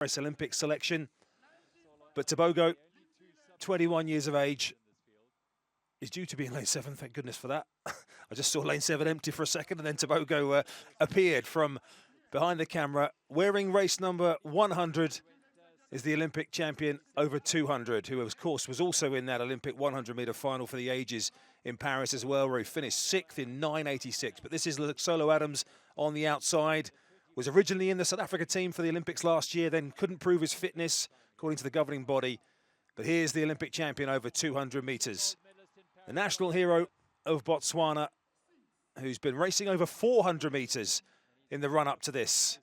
Paris Olympic selection. But Tebogo, 21 years of age, is due to be in lane 7, thank goodness for that. I just saw lane 7 empty for a second, and then Tebogo appeared from behind the camera. Wearing race number 100 is the Olympic champion over 200, who of course was also in that Olympic 100-meter final for the ages in Paris as well, where he finished 6th in 9:86. But this is Letsile Adams on the outside. Was originally in the South Africa team for the Olympics last year, then couldn't prove his fitness, according to the governing body. But here's the Olympic champion over 200 meters. The national hero of Botswana, who's been racing over 400 meters in the run-up to this.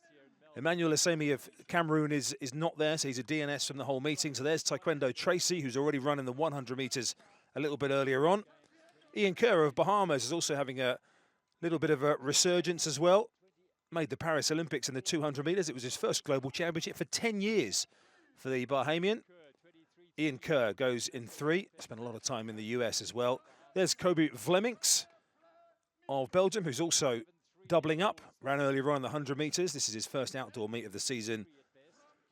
Emmanuel Asemi of Cameroon is not there, so he's a DNS from the whole meeting. So there's Taekwondo Tracy, who's already run in the 100 meters a little bit earlier on. Ian Kerr of Bahamas is also having a little bit of a resurgence as well. Made the Paris Olympics in the 200 meters. It was his first global championship for 10 years for the Bahamian. Ian Kerr goes in 3. Spent a lot of time in the US as well. There's Kobe Vlemings of Belgium, who's also doubling up. Ran earlier on the 100 meters. This is his first outdoor meet of the season.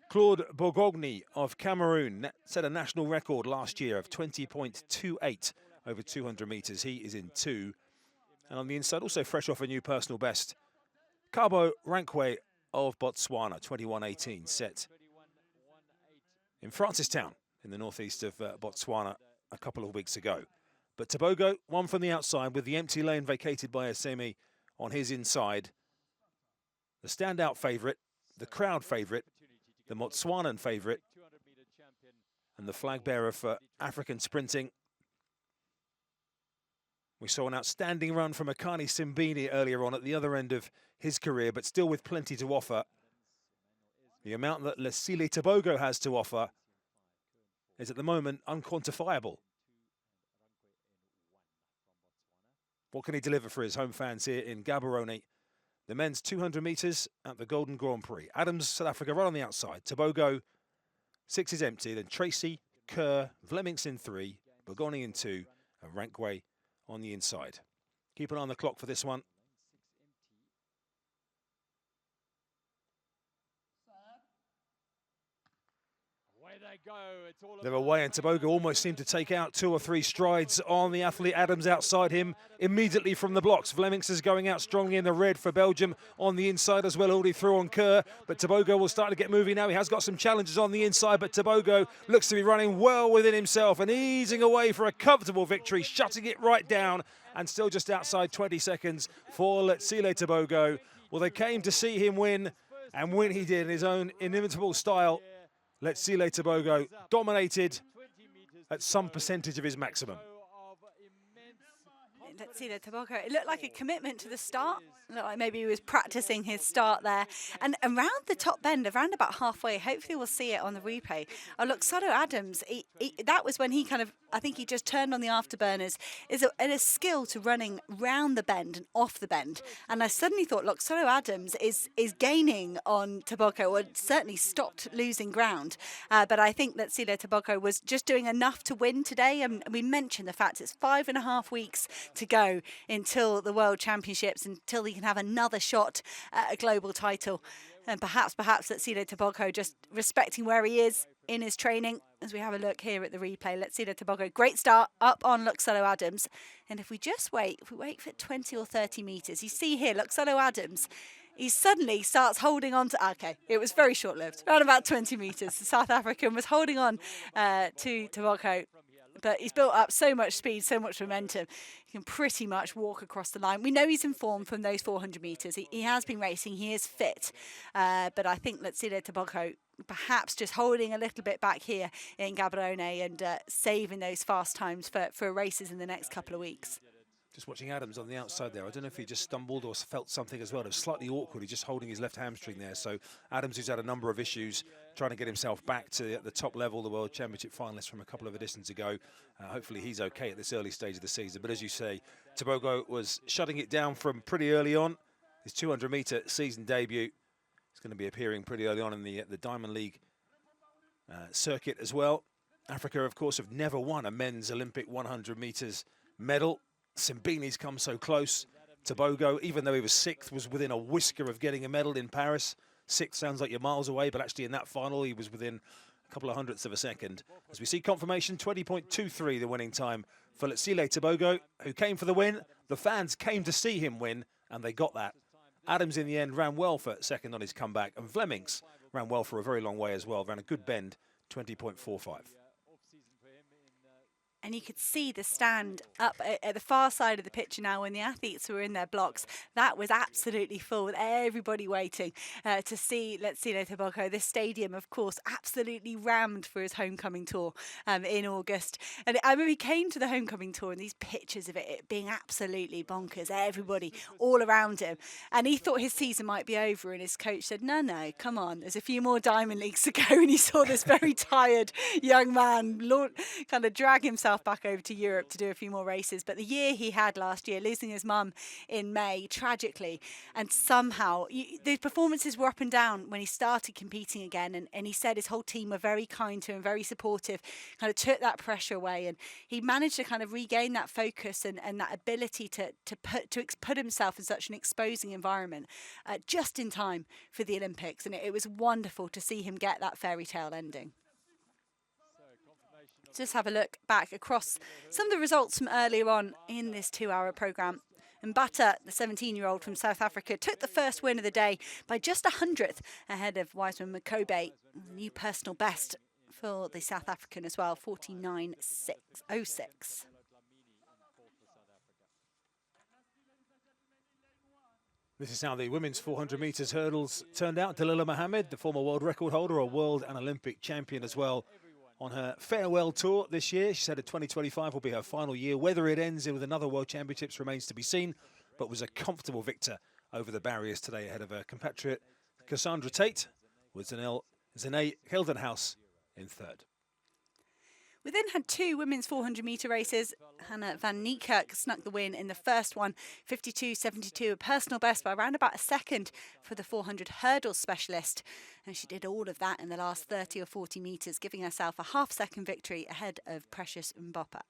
Claude Bogogny of Cameroon set a national record last year of 20.28 over 200 meters. He is in 2. And on the inside, also fresh off a new personal best, Cabo Rankwe of Botswana, 21.18, set in Francistown in the northeast of Botswana a couple of weeks ago. But Tebogo won from the outside with the empty lane vacated by Asemi on his inside. The standout favourite, the crowd favourite, the Botswanan favourite, and the flag bearer for African sprinting. We saw an outstanding run from Akani Simbini earlier on at the other end of his career, but still with plenty to offer. The amount that Letsile Tebogo has to offer is at the moment unquantifiable. What can he deliver for his home fans here in Gaborone? The men's 200 metres at the Golden Grand Prix. Adams, South Africa, right on the outside. Tebogo, 6 is empty. Then Tracy, Kerr, Vlemings in 3, Bogoni in 2, and Rankwe on the inside. Keep an eye on the clock for this one. They're away, and Tebogo almost seemed to take out 2 or 3 strides on the athlete. Adams outside him immediately from the blocks. Vlemings is going out strongly in the red for Belgium on the inside as well, already through on Kerr. But Tebogo will start to get moving now. He has got some challenges on the inside, but Tebogo looks to be running well within himself and easing away for a comfortable victory, shutting it right down, and still just outside 20 seconds for Letsile Tebogo. Well, they came to see him win, and win he did in his own inimitable style. Letsile Tebogo dominated at some percentage of his maximum. Letsile Tebogo, it looked like a commitment to the start. It looked like maybe he was practicing his start there. And around the top bend, around about halfway, hopefully we'll see it on the replay. Oh, look, Soto Adams, that was when he kind of, I think he just turned on the afterburners. Is a skill to running round the bend and off the bend. And I suddenly thought, look, Soto Adams is gaining on Tebogo, or certainly stopped losing ground. But I think that Letsile Tebogo was just doing enough to win today. And we mentioned the fact it's 5.5 weeks to go until the World Championships, until he can have another shot at a global title. And perhaps Letsile Tebogo just respecting where he is in his training. As we have a look here at the replay, Letsile Tebogo, great start up on Letsile Adams. And if we wait for 20 or 30 metres, you see here, Letsile Adams, he suddenly starts holding on to, okay, it was very short-lived, around about 20 metres. The South African was holding on to Tebogo. But he's built up so much speed, so much momentum. He can pretty much walk across the line. We know he's in form from those 400 metres. He has been racing. He is fit. But I think Letsile Tebogo perhaps just holding a little bit back here in Gaborone and saving those fast times for races in the next couple of weeks. Just watching Adams on the outside there. I don't know if he just stumbled or felt something as well. It was slightly awkward. He's just holding his left hamstring there. So Adams, who's had a number of issues, trying to get himself back to the top level, the World Championship finalist from a couple of editions ago. Hopefully he's okay at this early stage of the season. But as you say, Tebogo was shutting it down from pretty early on. His 200-metre season debut. He's going to be appearing pretty early on in the Diamond League circuit as well. Africa, of course, have never won a men's Olympic 100 metres medal. Simbini's come so close. Tebogo, even though he was 6th, was within a whisker of getting a medal in Paris. sixth sounds like you're miles away, but actually in that final he was within a couple of hundredths of a second. As we see confirmation, 20.23 the winning time for Letsile Tebogo, who came for the win. The fans came to see him win, and they got that. Adams in the end ran well for second on his comeback, and Flemings ran well for a very long way as well, ran a good bend, 20.45. And you could see the stand up at the far side of the picture now when the athletes were in their blocks. That was absolutely full with everybody waiting to see Letsile Tebogo. This stadium, of course, absolutely rammed for his homecoming tour in August. And I remember he came to the homecoming tour and these pictures of it being absolutely bonkers, everybody all around him. And he thought his season might be over, and his coach said, no, come on, there's a few more Diamond Leagues to go. And he saw this very tired young man kind of drag himself back over to Europe to do a few more races. But the year he had last year, losing his mum in May tragically, and somehow the performances were up and down when he started competing again, and he said his whole team were very kind to him, very supportive, kind of took that pressure away, and he managed to kind of regain that focus and that ability to put himself in such an exposing environment just in time for the Olympics. And it was wonderful to see him get that fairy tale ending. Just have a look back across some of the results from earlier on in this 2-hour programme. And Mbata, the 17-year-old from South Africa, took the first win of the day by just 100th ahead of Wiseman Makobe. New personal best for the South African as well, 49.06. This is how the women's 400 metres hurdles turned out. Dalilah Mohammed, the former world record holder, a world and Olympic champion as well, on her farewell tour this year. She said that 2025 will be her final year. Whether it ends with another World Championships remains to be seen, but was a comfortable victor over the barriers today ahead of her compatriot Cassandra Tate, with Zane Geldenhuis in third. We then had two women's 400-metre races. Hannah van Niekerk snuck the win in the first one, 52.72, a personal best by around about a second for the 400 hurdles specialist. And she did all of that in the last 30 or 40 metres, giving herself a half-second victory ahead of Precious Mboppa.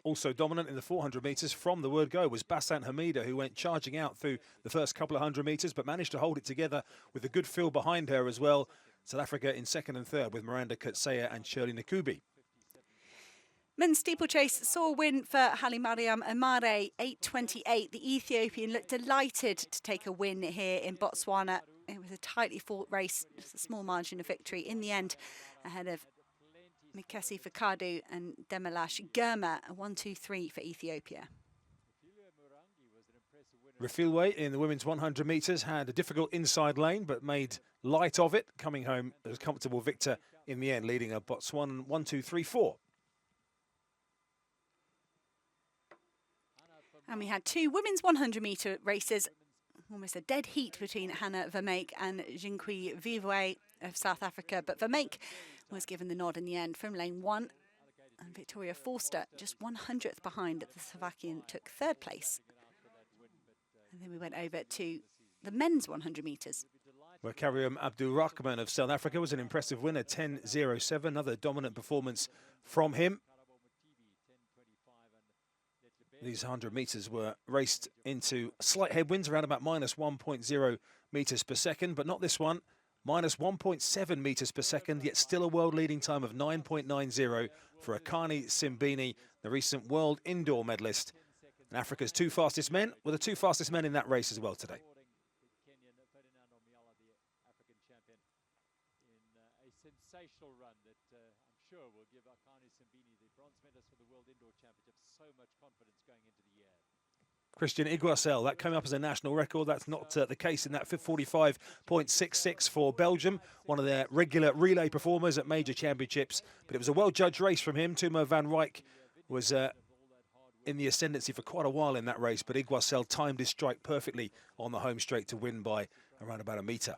Also dominant in the 400 metres from the word go was Bassant Hamida, who went charging out through the first couple of 100 metres, but managed to hold it together with a good fill behind her as well. South Africa in second and third with Miranda Kutseya and Shirley Nakubi. Men's steeplechase saw a win for Haile-Mariam Amare, 8.28. The Ethiopian looked delighted to take a win here in Botswana. It was a tightly fought race, just a small margin of victory in the end, ahead of Mikesi Fakadu and Demelash Germa, a 1-2-3 for Ethiopia. Refilwe in the women's 100 metres had a difficult inside lane, but made light of it, coming home as a comfortable victor in the end, leading a Botswana 1-2-3-4. And we had two women's 100-metre races, almost a dead heat between Hannah Vermeek and Jinkwi Vivwe of South Africa. But Vermeek was given the nod in the end from lane 1. And Victoria Forster, just 100th behind, the Slovakian, took third place. And then we went over to the men's 100 metres. Where Karim Abdulrahman of South Africa was an impressive winner, 10.07. Another dominant performance from him. These 100 metres were raced into slight headwinds, around about minus 1.0 metres per second, but not this one. Minus 1.7 metres per second, yet still a world-leading time of 9.90 for Akani Simbini, the recent world indoor medalist. And Africa's two fastest men were the two fastest men in that race as well today. Sensational run that I'm sure will give Akani Simbini, the bronze medalist for the World Indoor Championship, so much confidence going into the year. Christian Iguasel, that came up as a national record. That's not the case in that 45.66 for Belgium, one of their regular relay performers at major championships. But it was a well-judged race from him. Timo van Rijk was in the ascendancy for quite a while in that race, but Iguasel timed his strike perfectly on the home straight to win by around about a metre.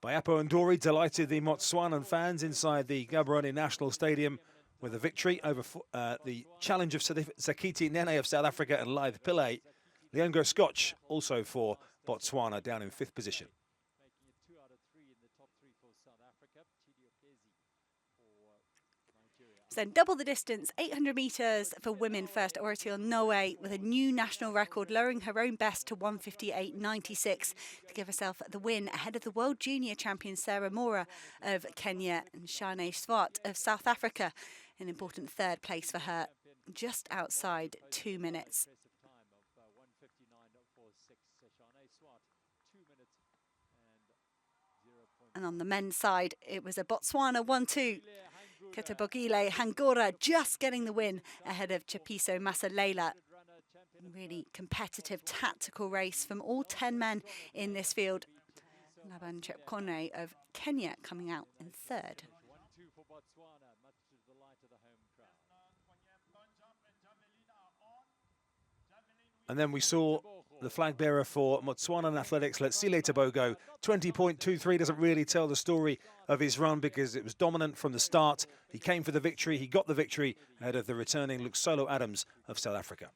Bayapo Ndori delighted the Botswanan fans inside the Gaborone National Stadium with a victory over the challenge of Sakiti Nene of South Africa and Lythe Pillay. Leongo Scotch also for Botswana down in 5th position. Making it 2 out of 3 in the top 3 for South Africa. Then double the distance, 800 metres for women first. Orotil Noe with a new national record, lowering her own best to 158.96 to give herself the win ahead of the world junior champion Sarah Mora of Kenya and Shane Swart of South Africa. An important third place for her, just outside 2 minutes. And on the men's side, it was a Botswana 1-2. Ketebogile Hangora just getting the win ahead of Chapiso Masalela. Really competitive, tactical race from all 10 men in this field. Laban Chepkone of Kenya coming out in third. And then we saw the flag bearer for Botswana Athletics, Letsile Tebogo. 20.23 doesn't really tell the story of his run because it was dominant from the start. He came for the victory, he got the victory ahead of the returning Letsile Adams of South Africa.